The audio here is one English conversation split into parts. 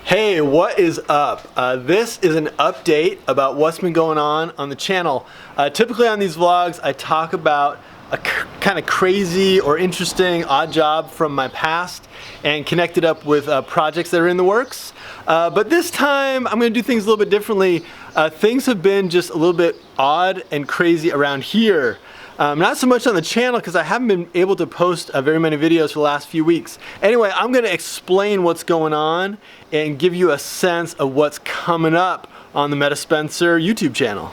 Hey, what is up? This is an update about what's been going on the channel. Typically on these vlogs, I talk about a kind of crazy or interesting odd job from my past and connect it up with projects that are in the works. But this time, I'm going to do things a little bit differently. Things have been just a little bit odd and crazy around here. Not so much on the channel because I haven't been able to post very many videos for the last few weeks. Anyway, I'm going to explain what's going on and give you a sense of what's coming up on the Metaspencer YouTube channel.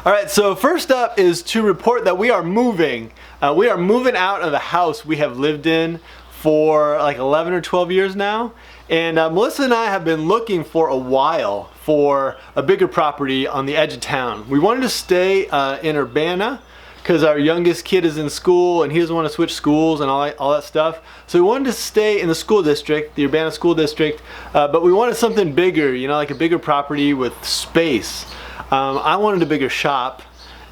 Alright, so first up is to report that we are moving. We are moving out of the house we have lived in for like 11 or 12 years now. And Melissa and I have been looking for a while for a bigger property on the edge of town. We wanted to stay in Urbana, because our youngest kid is in school and he doesn't want to switch schools and all that stuff. So we wanted to stay in the school district, the Urbana school district, but we wanted something bigger, you know, like a bigger property with space. I wanted a bigger shop,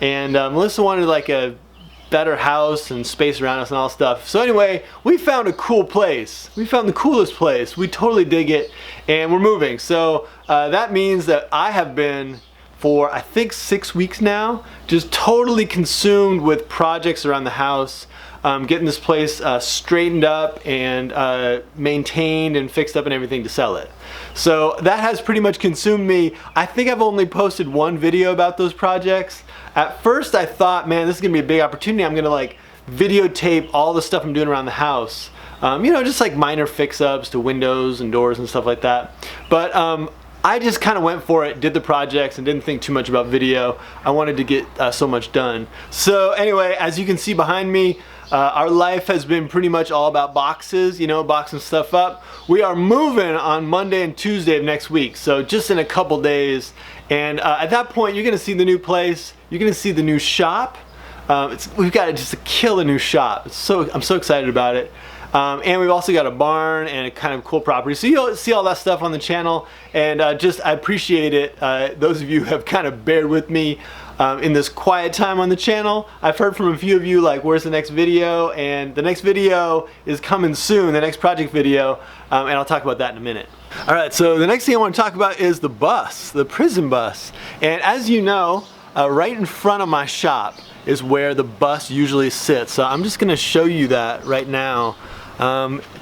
and Melissa wanted like a better house and space around us and all stuff. So anyway, we found a cool place. We found the coolest place. We totally dig it, and we're moving. So that means that I have been, for I think 6 weeks now, just totally consumed with projects around the house, getting this place straightened up and maintained and fixed up and everything to sell it. So that has pretty much consumed me. I think I've only posted one video about those projects. At first I thought, man, this is gonna be a big opportunity. I'm gonna like videotape all the stuff I'm doing around the house. You know, just like minor fix-ups to windows and doors and stuff like that. But I just kind of went for it, did the projects, and didn't think too much about video. I wanted to get so much done. So anyway, as you can see behind me, our life has been pretty much all about boxes, you know, boxing stuff up. We are moving on Monday and Tuesday of next week, so just in a couple days. And at that point, you're gonna see the new place, you're gonna see the new shop. We've got just a killer new shop. I'm so excited about it. And we've also got a barn and a kind of cool property. So you'll see all that stuff on the channel, and I appreciate it. Those of you who have kind of bared with me in this quiet time on the channel. I've heard from a few of you like, where's the next video? And the next video is coming soon, the next project video, and I'll talk about that in a minute. Alright, so the next thing I want to talk about is the bus, the prison bus. And as you know, right in front of my shop is where the bus usually sits. So I'm just going to show you that right now.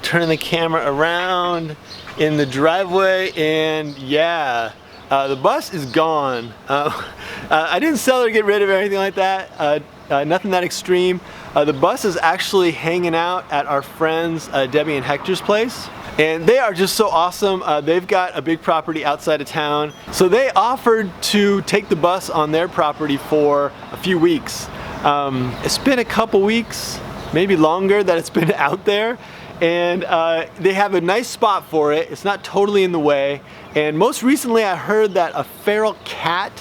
Turning the camera around in the driveway, and yeah, the bus is gone. I didn't sell it or get rid of it or anything like that. Nothing that extreme. The bus is actually hanging out at our friends Debbie and Hector's place, and they are just so awesome. They've got a big property outside of town, so they offered to take the bus on their property for a few weeks. It's been a couple weeks, maybe longer, that it's been out there, and they have a nice spot for it. It's not totally in the way, and most recently I heard that a feral cat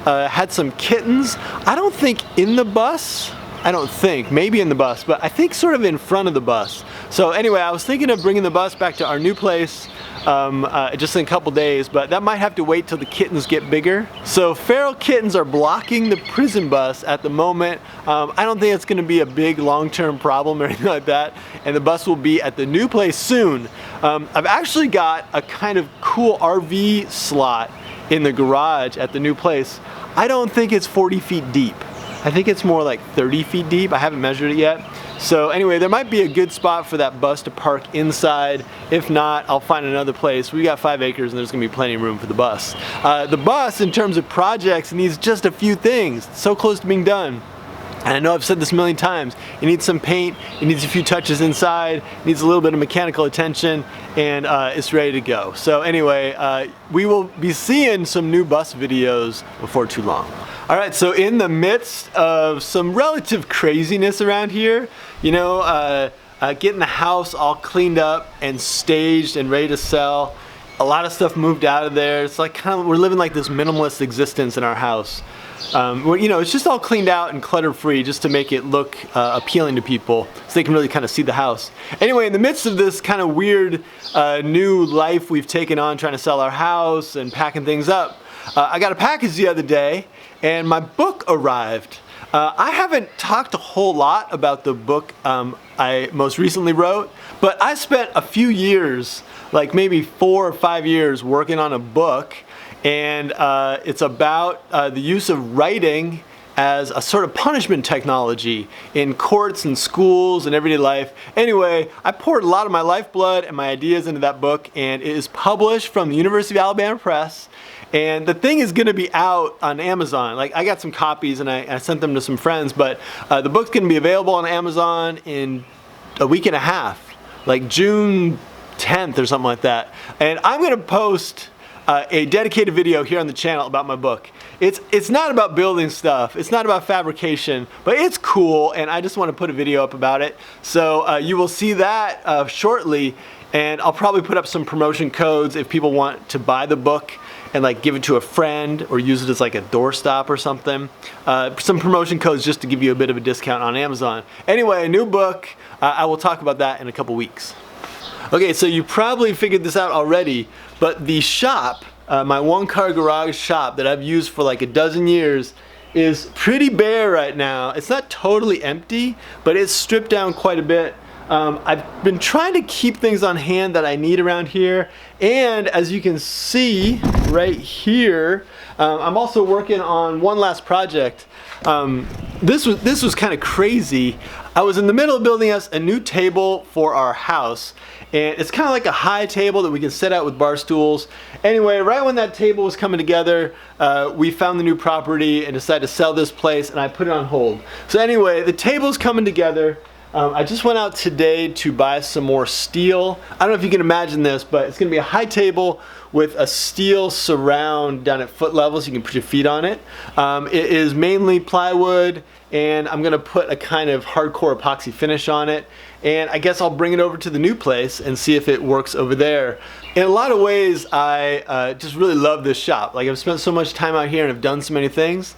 had some kittens. I don't think in the bus, maybe in the bus, but I think sort of in front of the bus. So anyway, I was thinking of bringing the bus back to our new place just in a couple days, but that might have to wait till the kittens get bigger. So feral kittens are blocking the prison bus at the moment. I don't think it's going to be a big long-term problem or anything like that, and the bus will be at the new place soon. I've actually got a kind of cool RV slot in the garage at the new place. I don't think it's 40 feet deep. I think it's more like 30 feet deep. I haven't measured it yet. So anyway, there might be a good spot for that bus to park inside. If not, I'll find another place. We got 5 acres and there's gonna be plenty of room for the bus. The bus, in terms of projects, needs just a few things. It's so close to being done. And I know I've said this a million times. It needs some paint, it needs a few touches inside, it needs a little bit of mechanical attention, and it's ready to go. So anyway, we will be seeing some new bus videos before too long. Alright, so in the midst of some relative craziness around here, you know, getting the house all cleaned up and staged and ready to sell, a lot of stuff moved out of there. It's like kind of, we're living like this minimalist existence in our house. You know, it's just all cleaned out and clutter-free just to make it look appealing to people so they can really kind of see the house. Anyway, in the midst of this kind of weird new life we've taken on trying to sell our house and packing things up, I got a package the other day and my book arrived. I haven't talked a whole lot about the book I most recently wrote, but I spent a few years, like maybe 4 or 5 years, working on a book, and it's about the use of writing as a sort of punishment technology in courts and schools and everyday life. Anyway, I poured a lot of my lifeblood and my ideas into that book, and it is published from the University of Alabama Press. And the thing is going to be out on Amazon. Like, I got some copies and I sent them to some friends, but the book's going to be available on Amazon in a week and a half, like June 10th or something like that. And I'm going to post a dedicated video here on the channel about my book. It's not about building stuff, it's not about fabrication, but it's cool, and I just want to put a video up about it. So you will see that shortly, and I'll probably put up some promotion codes if people want to buy the book and like give it to a friend or use it as like a doorstop or something. Some promotion codes just to give you a bit of a discount on Amazon. Anyway, a new book, I will talk about that in a couple weeks. Okay, so you probably figured this out already, but the shop, my one-car garage shop that I've used for like a dozen years, is pretty bare right now. It's not totally empty, but it's stripped down quite a bit. I've been trying to keep things on hand that I need around here, and as you can see right here, I'm also working on one last project. This was kind of crazy. I was in the middle of building us a new table for our house, and it's kind of like a high table that we can set out with bar stools. Anyway, right when that table was coming together, we found the new property and decided to sell this place, and I put it on hold. So anyway, the table's coming together. I just went out today to buy some more steel. I don't know if you can imagine this, but it's gonna be a high table with a steel surround down at foot level so you can put your feet on it. It is mainly plywood, and I'm gonna put a kind of hardcore epoxy finish on it. And I guess I'll bring it over to the new place and see if it works over there. In a lot of ways, I just really love this shop. Like, I've spent so much time out here and I've done so many things.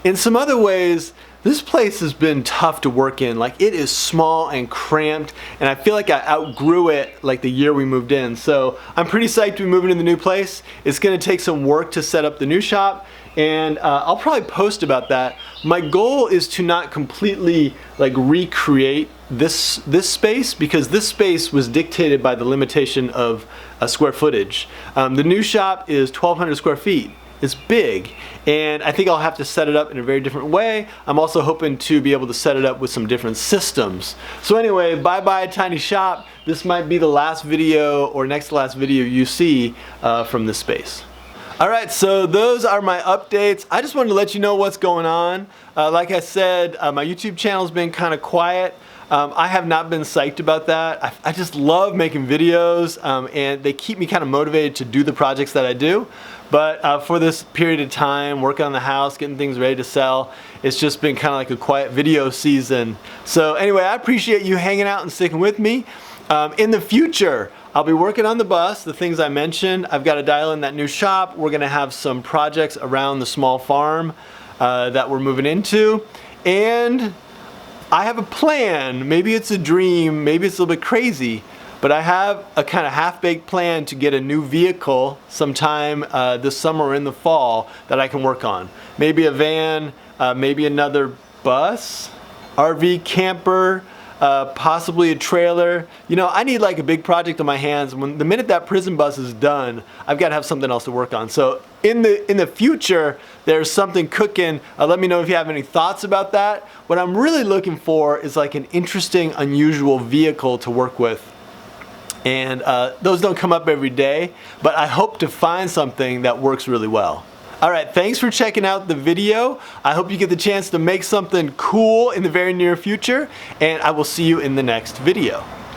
In some other ways, this place has been tough to work in. Like, it is small and cramped, and I feel like I outgrew it like the year we moved in. So I'm pretty psyched to be moving to the new place. It's gonna take some work to set up the new shop, and I'll probably post about that. My goal is to not completely like recreate this space, because this space was dictated by the limitation of square footage. The new shop is 1,200 square feet. It's big, and I think I'll have to set it up in a very different way. I'm also hoping to be able to set it up with some different systems. So anyway, bye-bye tiny shop. This might be the last video or next to last video you see from this space. Alright, so those are my updates. I just wanted to let you know what's going on. Like I said, my YouTube channel's been kind of quiet. I have not been psyched about that. I just love making videos, and they keep me kind of motivated to do the projects that I do. But for this period of time, working on the house, getting things ready to sell, it's just been kind of like a quiet video season. So anyway, I appreciate you hanging out and sticking with me. In the future, I'll be working on the bus, the things I mentioned. I've got to dial in that new shop. We're gonna have some projects around the small farm that we're moving into. And I have a plan. Maybe it's a dream, maybe it's a little bit crazy, but I have a kind of half-baked plan to get a new vehicle sometime this summer or in the fall that I can work on. Maybe a van, maybe another bus, RV, camper, possibly a trailer. You know, I need like a big project on my hands. The minute that prison bus is done, I've got to have something else to work on. So in the future, there's something cooking. Let me know if you have any thoughts about that. What I'm really looking for is like an interesting, unusual vehicle to work with. And those don't come up every day, but I hope to find something that works really well. Alright, thanks for checking out the video. I hope you get the chance to make something cool in the very near future, and I will see you in the next video.